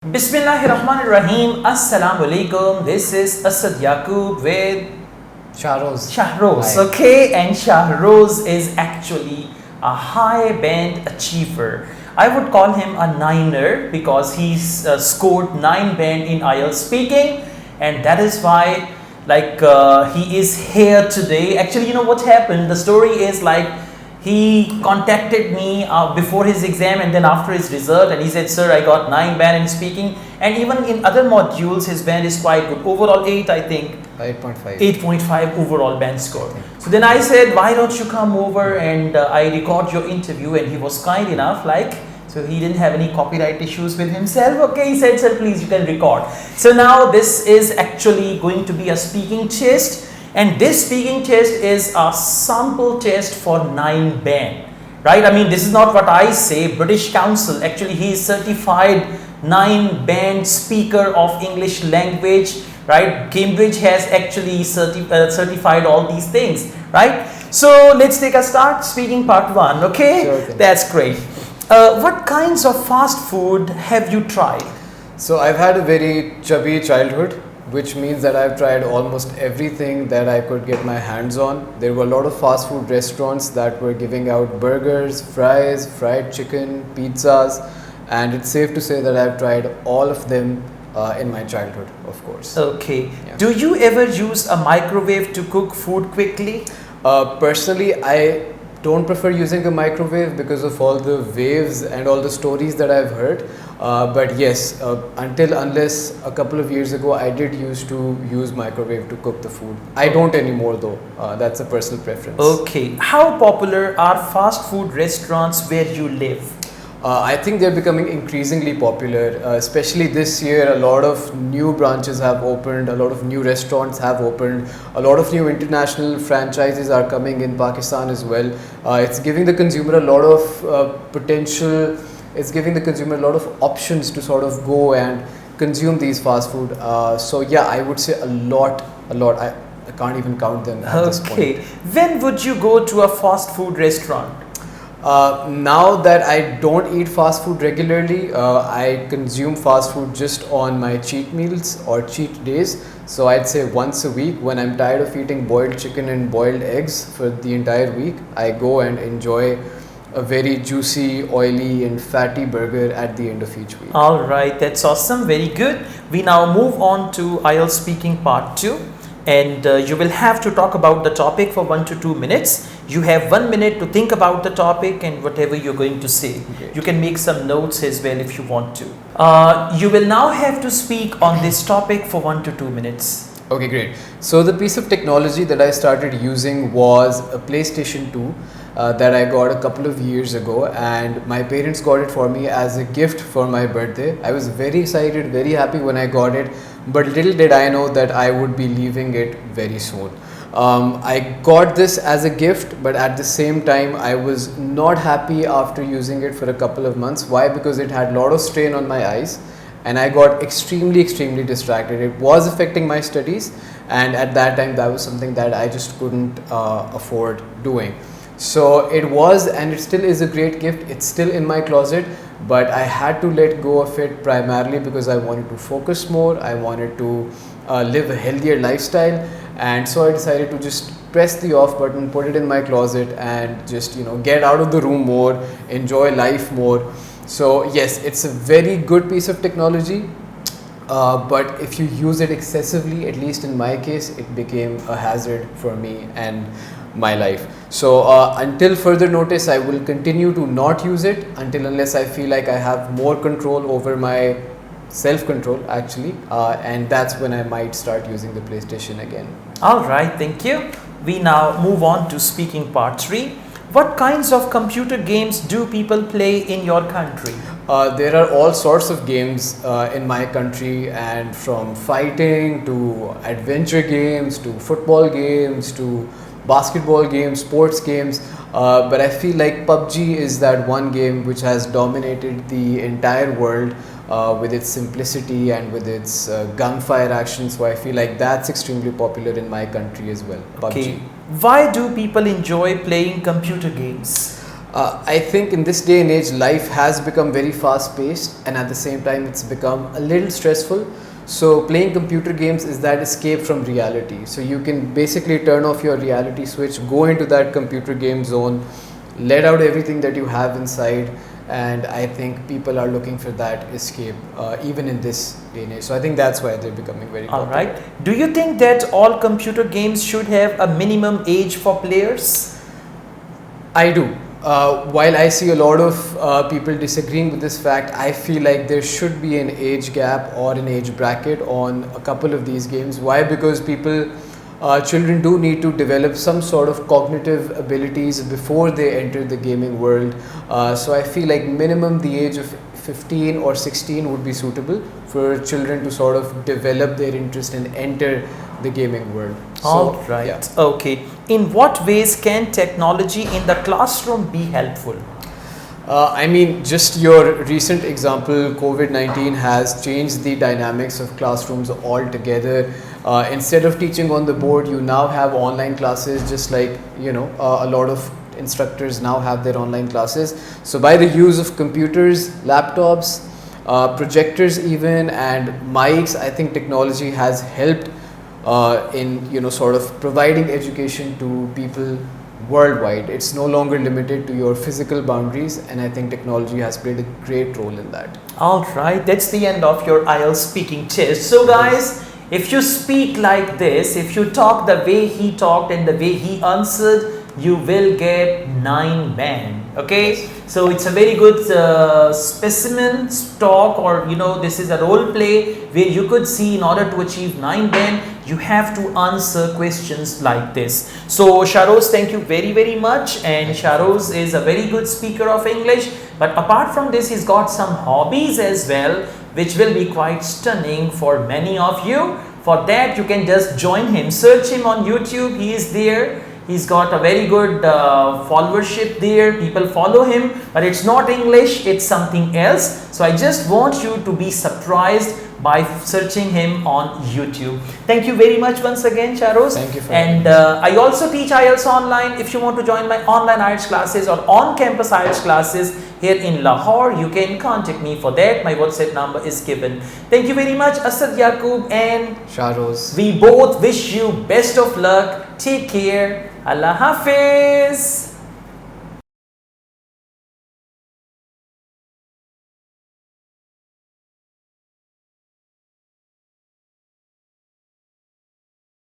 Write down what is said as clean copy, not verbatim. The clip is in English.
Bismillahirrahmanirrahim. Assalamu alaikum. This is Asad Yaqub with Shahroz. Shahroz. Hi. Okay, and Shahroz is actually a high band achiever. I would call him a niner because he's scored 9 band in IELTS speaking, and that is why he is here today. Actually, you know what happened? The story is he contacted me before his exam and then after his result, and he said, sir, I got 9 band in speaking, and even in other modules his band is quite good. Overall 8, I think. 8.5. 8.5 overall band score. So then I said, why don't you come over and I record your interview, and he was kind enough, so he didn't have any copyright issues with himself. Okay, he said, sir, please, you can record. So now this is actually going to be a speaking test. And this speaking test is a sample test for 9 band, right? I mean, this is not what I say. British Council, actually he is certified 9 band speaker of English language, right? Cambridge has actually certified all these things, right? So let's take a start. Speaking part 1, okay? Sure. That's great. What kinds of fast food have you tried? So I've had a very chubby childhood, which means that I've tried almost everything that I could get my hands on. There were a lot of fast food restaurants that were giving out burgers, fries, fried chicken, pizzas, and it's safe to say that I've tried all of them in my childhood, of course. Okay. Yeah. Do you ever use a microwave to cook food quickly? Personally, I don't prefer using a microwave because of all the waves and all the stories that I've heard. But yes, unless a couple of years ago, I did used to use microwave to cook the food. I don't anymore though. That's a personal preference. Okay. How popular are fast food restaurants where you live? I think they're becoming increasingly popular, especially this year. A lot of new branches have opened, a lot of new restaurants have opened, a lot of new international franchises are coming in Pakistan as well. It's giving the consumer a lot of potential, it's giving the consumer a lot of options to sort of go and consume these fast food. So yeah, I would say a lot. I can't even count them at this point. Okay. When would you go to a fast food restaurant? Now that I don't eat fast food regularly, I consume fast food just on my cheat meals or cheat days. So I'd say once a week, when I'm tired of eating boiled chicken and boiled eggs for the entire week, I go and enjoy a very juicy, oily and fatty burger at the end of each week. All right, that's awesome. Very good. We now move on to IELTS speaking part 2. And you will have to talk about the topic for 1 to 2 minutes. You have 1 minute to think about the topic and whatever you're going to say. Okay. You can make some notes as well if you want to. You will now have to speak on this topic for 1 to 2 minutes. Okay, great. So the piece of technology that I started using was a PlayStation 2 that I got a couple of years ago, and my parents got it for me as a gift for my birthday. I was very excited, very happy when I got it, but little did I know that I would be leaving it very soon. I got this as a gift, but at the same time I was not happy after using it for a couple of months. Why? Because it had a lot of strain on my eyes and I got extremely distracted. It was affecting my studies, and at that time that was something that I just couldn't afford doing. So it was, and it still is, a great gift. It's still in my closet, but I had to let go of it primarily because I wanted to focus more. I wanted to live a healthier lifestyle, and so I decided to just press the off button, put it in my closet, and just get out of the room more, enjoy life more. So yes, it's a very good piece of technology, but if you use it excessively, at least in my case, it became a hazard for me and my life. So until further notice, I will continue to not use it unless I feel like I have more control over my self-control actually, and that's when I might start using the PlayStation again. All right, thank you. We now move on to speaking part 3. What kinds of computer games do people play in your country? There are all sorts of games in my country, and from fighting to adventure games to football games to basketball games, sports games, but I feel like PUBG is that one game which has dominated the entire world with its simplicity and with its gunfire action. So I feel like that's extremely popular in my country as well. PUBG. Okay. Why do people enjoy playing computer games? I think in this day and age, life has become very fast paced, and at the same time, it's become a little stressful. So, playing computer games is that escape from reality. So, you can basically turn off your reality switch, go into that computer game zone, let out everything that you have inside, and I think people are looking for that escape even in this day and age. So, I think that's why they're becoming very All popular. right. Do you think that all computer games should have a minimum age for players? I do. While I see a lot of people disagreeing with this fact, I feel like there should be an age gap or an age bracket on a couple of these games. Why? Because children do need to develop some sort of cognitive abilities before they enter the gaming world. So I feel like minimum the age of 15 or 16 would be suitable for children to sort of develop their interest and enter the gaming world. All right. Yeah. Okay. In what ways can technology in the classroom be helpful? I mean, just your recent example, COVID-19 has changed the dynamics of classrooms altogether. Instead of teaching on the board, you now have online classes, just like, a lot of instructors now have their online classes. So by the use of computers, laptops, projectors even, and mics, I think technology has helped in sort of providing education to people worldwide. It's no longer limited to your physical boundaries, and I think technology has played a great role in that. All right, that's the end of your IELTS speaking test. So guys, if you speak like this, if you talk the way he talked and the way he answered, you will get 9 band. Okay, Yes. so it's a very good specimen talk, or this is a role play where you could see in order to achieve 9 band, you have to answer questions like this. So Shahroz, thank you very much. And Shahroz is a very good speaker of English, but apart from this, he's got some hobbies as well, which will be quite stunning for many of you. For that, you can just join him, search him on YouTube. He is there. He's got a very good followership there. People follow him, but it's not English, it's something else. So I just want you to be surprised by searching him on YouTube. Thank you very much once again, Shahroz. Thank you for And I also teach IELTS online. If you want to join my online IELTS classes or on-campus IELTS classes here in Lahore, you can contact me for that. My WhatsApp number is given. Thank you very much, Asad Yaqub and Shahroz. we both wish you best of luck. Take care. Allah Hafiz.